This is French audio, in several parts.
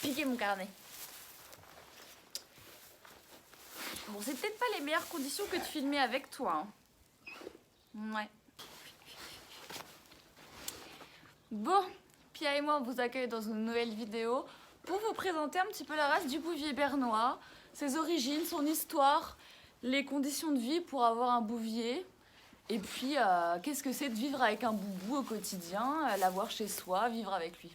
piqué mon carnet. Bon, c'est peut-être pas les meilleures conditions que de filmer avec toi. Hein. Ouais. Bon, Pia et moi, on vous accueille dans une nouvelle vidéo pour vous présenter un petit peu la race du bouvier bernois, ses origines, son histoire, les conditions de vie pour avoir un bouvier. Et puis, qu'est-ce que c'est de vivre avec un boubou au quotidien, l'avoir chez soi, vivre avec lui.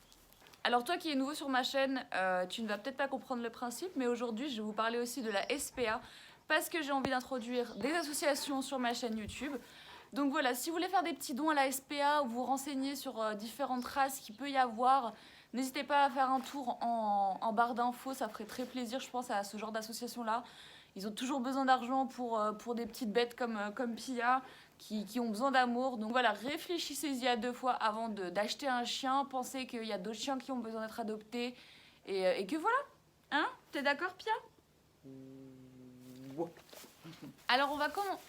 Alors toi qui es nouveau sur ma chaîne, tu ne vas peut-être pas comprendre le principe, mais aujourd'hui je vais vous parler aussi de la SPA parce que j'ai envie d'introduire des associations sur ma chaîne YouTube. Donc voilà, si vous voulez faire des petits dons à la SPA ou vous renseigner sur différentes races qu'il peut y avoir, n'hésitez pas à faire un tour en barre d'infos, ça ferait très plaisir je pense à ce genre d'association-là. Ils ont toujours besoin d'argent pour des petites bêtes comme Pia qui ont besoin d'amour. Donc voilà, réfléchissez-y à deux fois avant d'acheter un chien. Pensez qu'il y a d'autres chiens qui ont besoin d'être adoptés. Et que voilà. Hein? T'es d'accord, Pia? Ouais. Alors on va comment?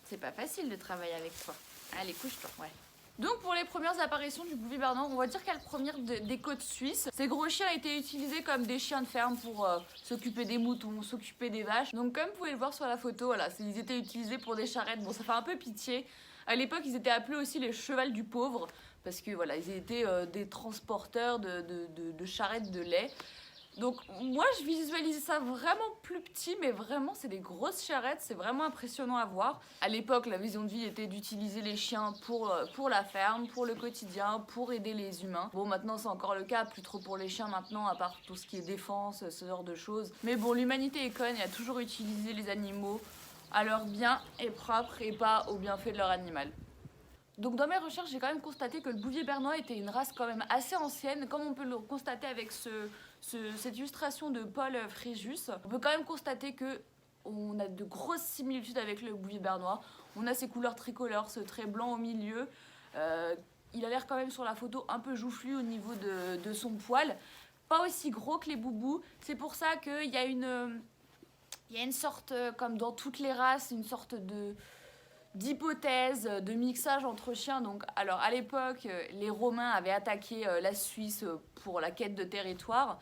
C'est pas facile de travailler avec toi. Allez, couche-toi, ouais. Donc pour les premières apparitions du bouvier bernois, on va dire qu'elles proviennent des côtes suisses. Ces gros chiens étaient utilisés comme des chiens de ferme pour s'occuper des moutons, s'occuper des vaches. Donc comme vous pouvez le voir sur la photo, voilà, ils étaient utilisés pour des charrettes. Bon, ça fait un peu pitié. À l'époque, ils étaient appelés aussi les chevals du pauvre parce que voilà, ils étaient des transporteurs de charrettes de lait. Donc moi je visualise ça vraiment plus petit, mais vraiment c'est des grosses charrettes, c'est vraiment impressionnant à voir. À l'époque la vision de vie était d'utiliser les chiens pour la ferme, pour le quotidien, pour aider les humains. Bon maintenant c'est encore le cas, plus trop pour les chiens maintenant à part tout ce qui est défense, ce genre de choses. Mais bon l'humanité est conne et a toujours utilisé les animaux à leur bien et propre et pas au bienfait de leur animal. Donc dans mes recherches, j'ai quand même constaté que le bouvier bernois était une race quand même assez ancienne, comme on peut le constater avec cette illustration de Paul Fréjus. On peut quand même constater que on a de grosses similitudes avec le bouvier bernois. On a ses couleurs tricolores, ce trait blanc au milieu. Il a l'air quand même sur la photo un peu joufflu au niveau de son poil. Pas aussi gros que les boubous. C'est pour ça qu'il y a une sorte, comme dans toutes les races, une sorte d'hypothèse de mixage entre chiens. Donc, alors à l'époque, les Romains avaient attaqué la Suisse pour la quête de territoire.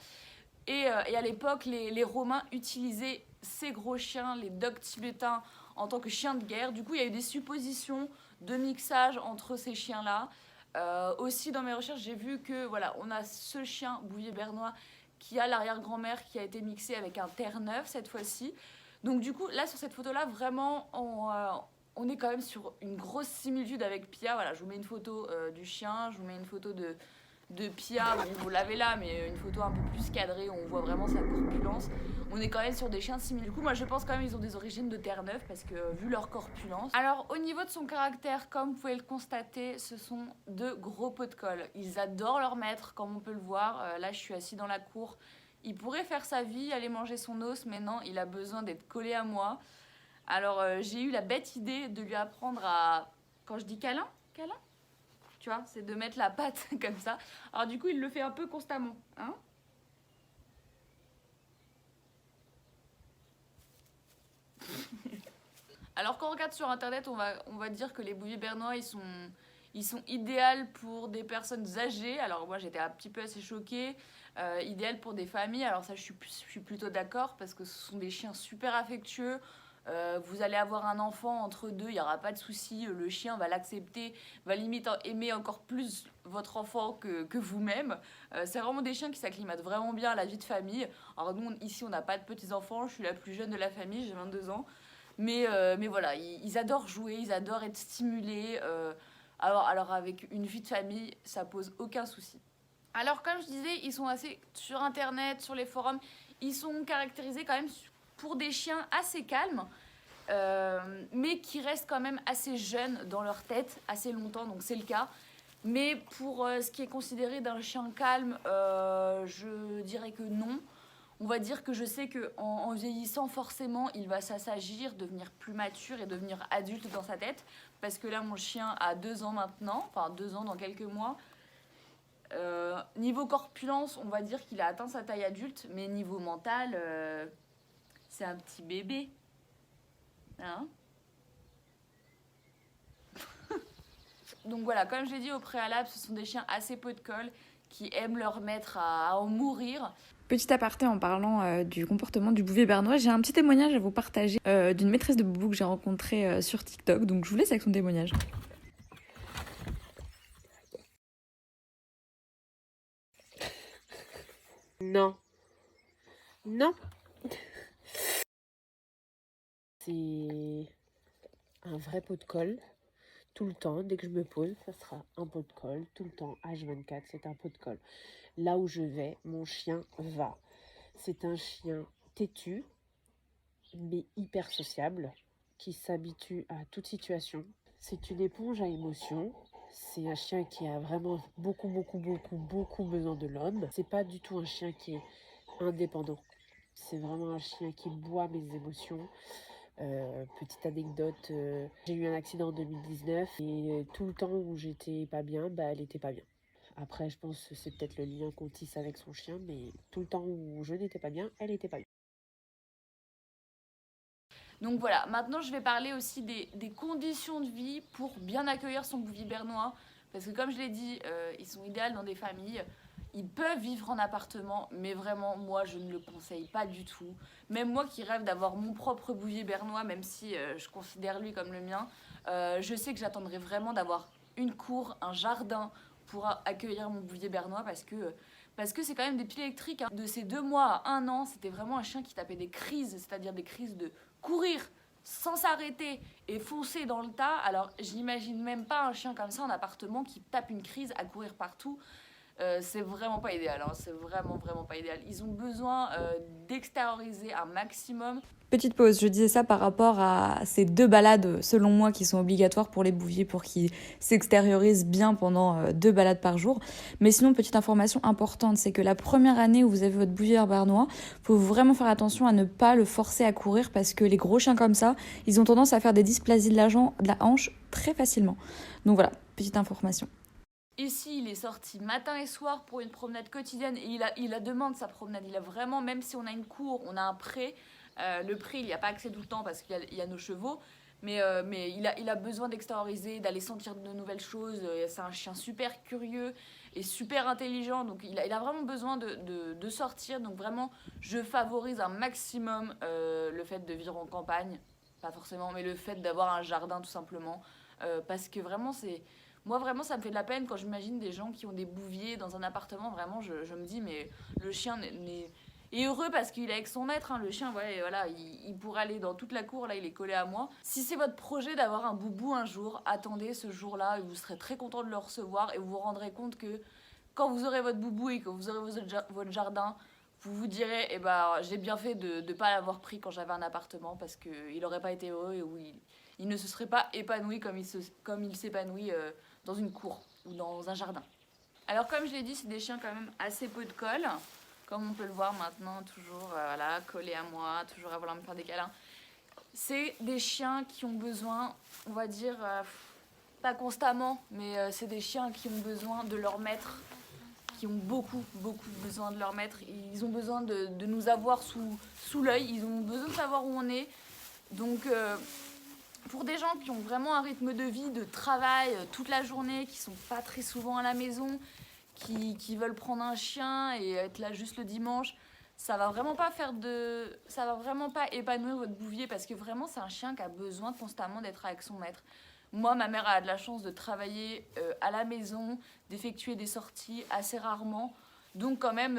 Et à l'époque, les Romains utilisaient ces gros chiens, les dogs tibétains, en tant que chiens de guerre. Du coup, il y a eu des suppositions de mixage entre ces chiens-là. Aussi, dans mes recherches, j'ai vu que voilà, on a ce chien bouvier bernois qui a l'arrière-grand-mère qui a été mixée avec un Terre-Neuve cette fois-ci. Donc du coup, là, sur cette photo-là, vraiment, on est quand même sur une grosse similitude avec Pia. Voilà, je vous mets une photo du chien, je vous mets une photo de Pia, bon, vous l'avez là, mais une photo un peu plus cadrée où on voit vraiment sa corpulence. On est quand même sur des chiens similaires. Du coup, moi je pense quand même qu'ils ont des origines de Terre-Neuve parce que vu leur corpulence. Alors, au niveau de son caractère, comme vous pouvez le constater, ce sont de gros pots de colle. Ils adorent leur maître, comme on peut le voir. Là, je suis assis dans la cour. Il pourrait faire sa vie, aller manger son os, mais non, il a besoin d'être collé à moi. Alors j'ai eu la bête idée de lui apprendre à... Quand je dis câlin, câlin, tu vois, c'est de mettre la patte comme ça. Alors du coup il le fait un peu constamment, hein. Alors quand on regarde sur internet, on va dire que les bouviers bernois ils sont idéaux pour des personnes âgées. Alors moi j'étais un petit peu assez choquée. Idéal pour des familles, alors ça je suis plutôt d'accord parce que ce sont des chiens super affectueux. Vous allez avoir un enfant entre deux, il n'y aura pas de souci, le chien va l'accepter, va limite aimer encore plus votre enfant que vous-même. C'est vraiment des chiens qui s'acclimatent vraiment bien à la vie de famille. Alors nous, ici, on n'a pas de petits-enfants, je suis la plus jeune de la famille, j'ai 22 ans. Mais voilà, ils adorent jouer, ils adorent être stimulés. Alors avec une vie de famille, ça pose aucun souci. Alors comme je disais, ils sont assez sur internet, sur les forums, ils sont caractérisés quand même pour des chiens assez calmes, mais qui restent quand même assez jeunes dans leur tête, assez longtemps, donc c'est le cas. Mais pour ce qui est considéré d'un chien calme, je dirais que non. On va dire que je sais qu'en vieillissant, forcément, il va s'assagir, devenir plus mature et devenir adulte dans sa tête. Parce que là, mon chien a 2 ans maintenant, enfin 2 ans dans quelques mois. Niveau corpulence, on va dire qu'il a atteint sa taille adulte, mais niveau mental, c'est un petit bébé. Hein? Donc voilà, comme je l'ai dit au préalable, ce sont des chiens assez peu de colle qui aiment leur maître à en mourir. Petit aparté en parlant du comportement du bouvier bernois, j'ai un petit témoignage à vous partager d'une maîtresse de boubou que j'ai rencontrée sur TikTok, donc je vous laisse avec son témoignage. Non. Non. C'est un vrai pot de colle. Tout le temps, dès que je me pose, ça sera un pot de colle. Tout le temps, H24, c'est un pot de colle. Là où je vais, mon chien va. C'est un chien têtu, mais hyper sociable, qui s'habitue à toute situation. C'est une éponge à émotions. C'est un chien qui a vraiment beaucoup besoin de l'homme. C'est pas du tout un chien qui est indépendant. C'est vraiment un chien qui boit mes émotions. Petite anecdote, j'ai eu un accident en 2019 et tout le temps où j'étais pas bien, elle était pas bien. Après, je pense que c'est peut-être le lien qu'on tisse avec son chien, mais tout le temps où je n'étais pas bien, elle était pas bien. Donc voilà, maintenant je vais parler aussi des conditions de vie pour bien accueillir son bouvier bernois. Parce que comme je l'ai dit, ils sont idéaux dans des familles. Ils peuvent vivre en appartement, mais vraiment, moi, je ne le conseille pas du tout. Même moi qui rêve d'avoir mon propre bouvier bernois, même si je considère lui comme le mien, je sais que j'attendrai vraiment d'avoir une cour, un jardin pour accueillir mon bouvier bernois parce que c'est quand même des piles électriques. Hein. De ces 2 mois à 1 an, c'était vraiment un chien qui tapait des crises, c'est-à-dire des crises de courir sans s'arrêter et foncer dans le tas. Alors, j'imagine même pas un chien comme ça en appartement qui tape une crise à courir partout. C'est vraiment pas idéal, hein. C'est vraiment pas idéal. Ils ont besoin d'extérioriser un maximum. Petite pause, je disais ça par rapport à ces 2 balades, selon moi, qui sont obligatoires pour les bouviers pour qu'ils s'extériorisent bien pendant 2 balades par jour. Mais sinon, petite information importante, c'est que la première année où vous avez votre bouvier bernois, il faut vraiment faire attention à ne pas le forcer à courir parce que les gros chiens comme ça, ils ont tendance à faire des dysplasies de la hanche très facilement. Donc voilà, petite information. Ici, il est sorti matin et soir pour une promenade quotidienne et il a demande sa promenade. Il a vraiment, même si on a une cour, on a un pré, le pré, il n'y a pas accès tout le temps parce qu'il y a nos chevaux, mais il a besoin d'extérioriser, d'aller sentir de nouvelles choses. C'est un chien super curieux et super intelligent, donc il a vraiment besoin de sortir. Donc vraiment, je favorise un maximum le fait de vivre en campagne, pas forcément, mais le fait d'avoir un jardin tout simplement, parce que vraiment c'est... Moi, vraiment, ça me fait de la peine quand j'imagine des gens qui ont des bouviers dans un appartement. Vraiment, je me dis, mais le chien est heureux parce qu'il est avec son maître. Hein. Le chien, ouais, voilà, il pourrait aller dans toute la cour. Là, il est collé à moi. Si c'est votre projet d'avoir un boubou un jour, attendez ce jour-là et vous serez très content de le recevoir. Et vous vous rendrez compte que quand vous aurez votre boubou et que vous aurez votre jardin, vous vous direz, eh ben, j'ai bien fait de ne pas l'avoir pris quand j'avais un appartement parce qu'il n'aurait pas été heureux et où il ne se serait pas épanoui comme il s'épanouit dans une cour ou dans un jardin. Alors comme je l'ai dit, c'est des chiens quand même assez peu de colle, comme on peut le voir maintenant, toujours voilà, collés à moi, toujours à vouloir me faire des câlins. C'est des chiens qui ont besoin, on va dire, pas constamment, mais c'est des chiens qui ont besoin de leur maître, qui ont beaucoup besoin de leur maître. Ils ont besoin de nous avoir sous l'œil, ils ont besoin de savoir où on est. Donc... pour des gens qui ont vraiment un rythme de vie, de travail toute la journée, qui sont pas très souvent à la maison, qui veulent prendre un chien et être là juste le dimanche, ça va vraiment pas épanouir votre bouvier parce que vraiment c'est un chien qui a besoin constamment d'être avec son maître. Moi, ma mère a de la chance de travailler à la maison, d'effectuer des sorties assez rarement, donc quand même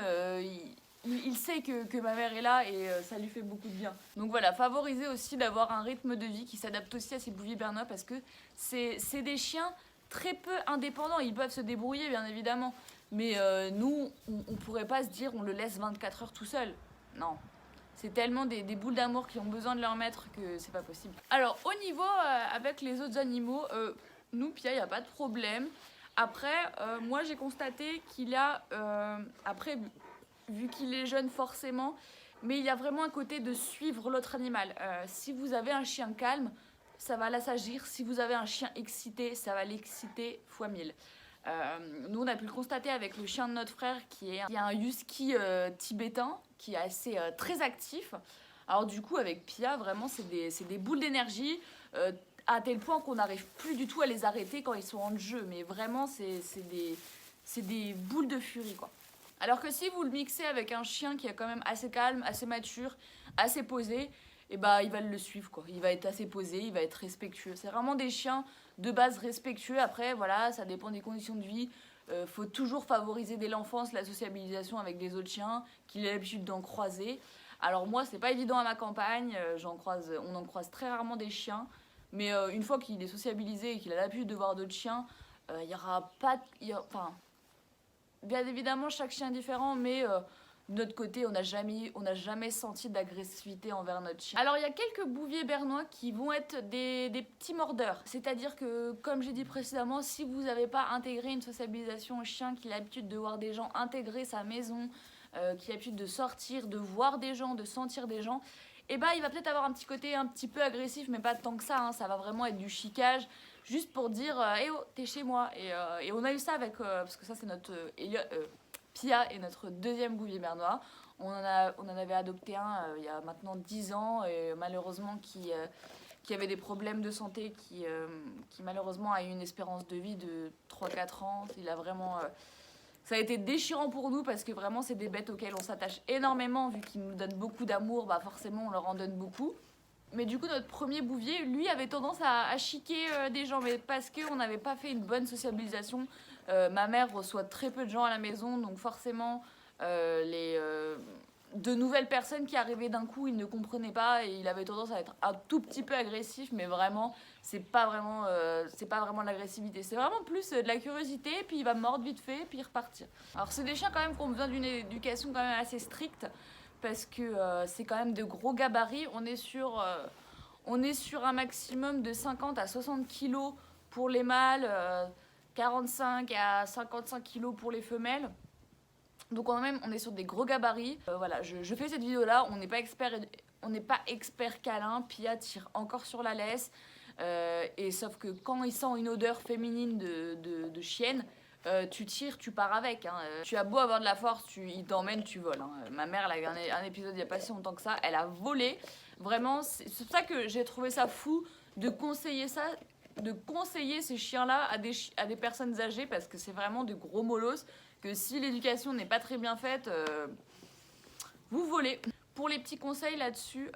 il sait que ma mère est là et ça lui fait beaucoup de bien. Donc voilà, favoriser aussi d'avoir un rythme de vie qui s'adapte aussi à ces bouviers bernois parce que c'est des chiens très peu indépendants. Ils peuvent se débrouiller bien évidemment, mais nous, on pourrait pas se dire on le laisse 24 heures tout seul. Non. C'est tellement des boules d'amour qui ont besoin de leur maître que c'est pas possible. Alors au niveau avec les autres animaux, nous, Pia, il n'y a pas de problème. Après, moi j'ai constaté qu'il y a... après... vu qu'il est jeune forcément, mais il y a vraiment un côté de suivre l'autre animal. Si vous avez un chien calme, ça va l'assagir. Si vous avez un chien excité, ça va l'exciter fois 1000. Nous, on a pu le constater avec le chien de notre frère qui est un husky tibétain, qui est assez très actif. Alors du coup, avec Pia, vraiment, c'est des boules d'énergie, à tel point qu'on n'arrive plus du tout à les arrêter quand ils sont en jeu. Mais vraiment, c'est c'est des boules de furie, quoi. Alors que si vous le mixez avec un chien qui est quand même assez calme, assez mature, assez posé, et bah il va le suivre, quoi. Il va être assez posé, il va être respectueux. C'est vraiment des chiens de base respectueux. Après, voilà, ça dépend des conditions de vie. Faut toujours favoriser dès l'enfance la sociabilisation avec des autres chiens, qu'il ait l'habitude d'en croiser. Alors moi, c'est pas évident à ma campagne, on en croise très rarement des chiens, mais une fois qu'il est sociabilisé et qu'il a l'habitude de voir d'autres chiens, il y aura pas... Enfin, bien évidemment, chaque chien est différent, mais de notre côté, on n'a jamais senti d'agressivité envers notre chien. Alors, il y a quelques bouviers bernois qui vont être des petits mordeurs. C'est-à-dire que, comme j'ai dit précédemment, si vous n'avez pas intégré une sociabilisation au chien, qu'il a l'habitude de voir des gens, intégrer sa maison, qui a l'habitude de sortir, de voir des gens, de sentir des gens, et bah il va peut-être avoir un petit côté un petit peu agressif, mais pas tant que ça, hein. Ça va vraiment être du chicage, juste pour dire eh oh, t'es chez moi. Et on a eu ça avec, parce que ça c'est notre Pia est notre deuxième bouvier bernois. On en avait adopté un il y a maintenant 10 ans, et malheureusement qui avait des problèmes de santé, qui malheureusement a eu une espérance de vie de 3-4 ans. Il a vraiment... ça a été déchirant pour nous parce que vraiment c'est des bêtes auxquelles on s'attache énormément, vu qu'ils nous donnent beaucoup d'amour, bah forcément on leur en donne beaucoup. Mais du coup notre premier bouvier, lui, avait tendance à chiquer des gens, mais parce qu'on n'avait pas fait une bonne sociabilisation. Ma mère reçoit très peu de gens à la maison, donc forcément de nouvelles personnes qui arrivaient d'un coup, il ne comprenait pas et il avait tendance à être un tout petit peu agressif, mais vraiment c'est pas vraiment de l'agressivité, c'est vraiment plus de la curiosité, puis il va mordre vite fait puis repartir. Alors c'est des chiens quand même qui ont besoin d'une éducation quand même assez stricte, parce que c'est quand même de gros gabarits. On est sur un maximum de 50 à 60 kilos pour les mâles, 45 à 55 kilos pour les femelles. Donc on est sur des gros gabarits. Voilà, je fais cette vidéo là, on n'est pas expert câlin. Pia tire encore sur la laisse, et sauf que quand il sent une odeur féminine de chienne, tu tires, tu pars avec, hein. Tu as beau avoir de la force, il t'emmène, tu voles, hein. Ma mère, elle a eu un épisode il n'y a pas si longtemps que ça, elle a volé. Vraiment, c'est pour ça que j'ai trouvé ça fou de conseiller ces chiens-là à des personnes âgées, parce que c'est vraiment de gros molosses, que si l'éducation n'est pas très bien faite, vous volez. Pour les petits conseils là-dessus,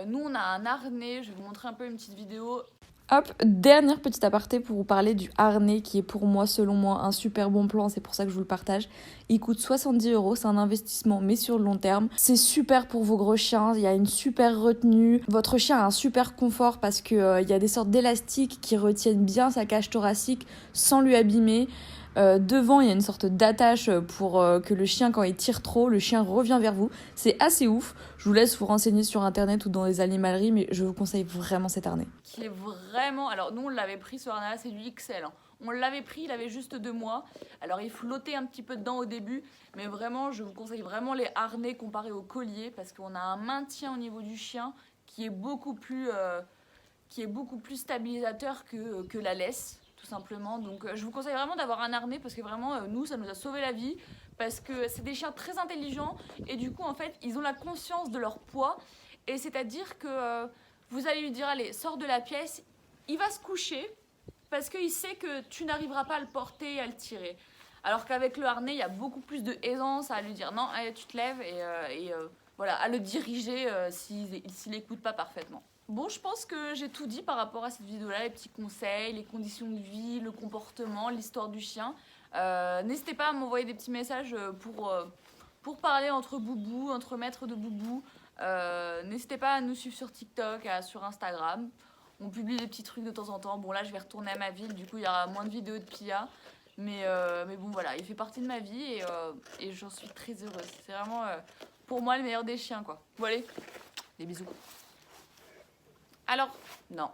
nous on a un harnais, je vais vous montrer un peu une petite vidéo. Hop, dernière petite aparté pour vous parler du harnais qui est pour moi, selon moi, un super bon plan, c'est pour ça que je vous le partage. Il coûte 70 €, c'est un investissement mais sur le long terme. C'est super pour vos gros chiens, il y a une super retenue. Votre chien a un super confort parce qu'il y a des sortes d'élastiques qui retiennent bien sa cage thoracique sans lui abîmer. Devant, il y a une sorte d'attache pour que le chien, quand il tire trop, le chien revient vers vous. C'est assez ouf. Je vous laisse vous renseigner sur internet ou dans les animaleries, mais je vous conseille vraiment cet harnais. Qui est vraiment... Alors nous, on l'avait pris ce harnais-là, c'est du XL, hein. On l'avait pris, il avait juste 2 mois. Alors il flottait un petit peu dedans au début, mais vraiment, je vous conseille vraiment les harnais comparés au collier, parce qu'on a un maintien au niveau du chien qui est beaucoup plus stabilisateur que la laisse, tout simplement. Donc je vous conseille vraiment d'avoir un harnais, parce que vraiment, nous, ça nous a sauvé la vie, parce que c'est des chiens très intelligents, et du coup, en fait, ils ont la conscience de leur poids, et c'est-à-dire que vous allez lui dire, allez, sors de la pièce, il va se coucher, parce qu'il sait que tu n'arriveras pas à le porter et à le tirer. Alors qu'avec le harnais, il y a beaucoup plus de aisance à lui dire, non, allez, tu te lèves, et voilà, à le diriger s'il n'écoute pas parfaitement. Bon, je pense que j'ai tout dit par rapport à cette vidéo-là, les petits conseils, les conditions de vie, le comportement, l'histoire du chien. N'hésitez pas à m'envoyer des petits messages pour parler entre boubous, entre maîtres de boubous. N'hésitez pas à nous suivre sur TikTok, sur Instagram. On publie des petits trucs de temps en temps. Bon, là, je vais retourner à ma ville, du coup, il y aura moins de vidéos de Pia. Mais bon, voilà, il fait partie de ma vie, et j'en suis très heureuse. C'est vraiment, pour moi, le meilleur des chiens, quoi. Bon, allez, des bisous. Alors, non,